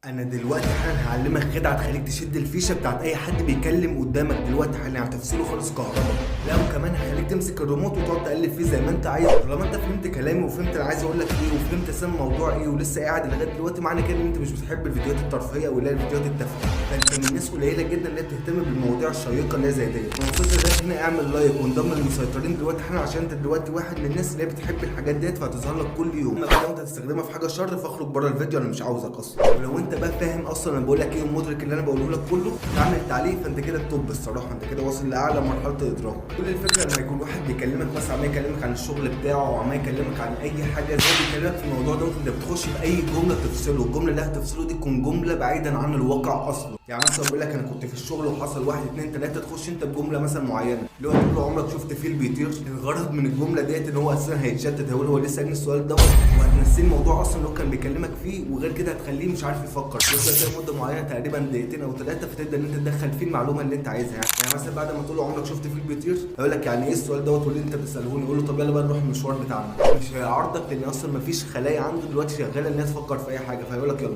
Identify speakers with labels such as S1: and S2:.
S1: انا دلوقتي حالا هعلمك خدعه تخليك تشد الفيشه بتاعت اي حد بيتكلم قدامك دلوقتي حالا، يعني تفصيله خالص كهرباء. لا وكمان هخليك تمسك الريموت وتقعد تقلب فيه زي ما انت عايز. طالما انت فهمت كلامي وفهمت انا عايز اقول لك ايه وفهمت اسم الموضوع ايه ولسه قاعد لغايه دلوقتي، معنى كده ان انت مش بتحب الفيديوهات الترفيهيه واللي هي الفيديوهات التافهه. فانت من الناس قليله جدا اللي بتهتم بالمواضيع الشيقه اللي هي زي ديت. وصلت لغايه هنا اعمل لايك وانضم للمسيطرين دلوقتي حالا، عشان انت دلوقتي واحد من الناس اللي هي بتحب الحاجات ديت فهتظهر لك كل يوم. اما بقى لو انت هتستخدمها في حاجه شر فاخرج بره الفيديو، انا مش عاوزك اصلا. ولو انت بقى فاهم اصلا انا بقول لك ايه ومدرك اللي انا بقوله لك كله، تعمل تعليق، فانت كده التوب الصراحه، انت كده واصل لاعلى مرحله الادراك. كل الفكره لما يكون واحد بيكلمك مثلا عمال يكلمك عن الشغل بتاعه او عمال يكلمك عن اي حاجه زي بيكلمك في الموضوع دوت، انت بتخش في اي جمله تفصله، الجمله اللي هتفصله دي تكون جمله بعيدا عن الواقع اصلا. يعني مثلا بقول لك انا كنت في الشغل وحصل واحد اتنين تلاته، تخش انت بجمله مثلا معينه اللي هو تقول له عمرك شفت فيل بيطير؟ الغرض من الجمله ديت ان هو اساسا هيتشتت، هيقول هو لسه سالني السؤال دوت، وهتنسيه الموضوع اصلا اللي هو كان بيكلمك فيه، وغير كده هتخليه مش عارف يفكر. يفضل كده مده معينه تقريبا دقيقتين او ثلاثه، فتبدا ان انت تدخل فيه المعلومه اللي انت عايزها. يعني مثلا بعد ما تقول له عمرك شفت فيل بيطير، هيقول لك يعني ايه السؤال دوت واللي انت بتسالهوني، يقول له طب يلا بقى نروح المشوار بتاعنا. مش هيعارضك لان اصلا مفيش خلايا عنده دلوقتي شغاله ان هي تفكر في اي حاجه، فهيقول لك يلا.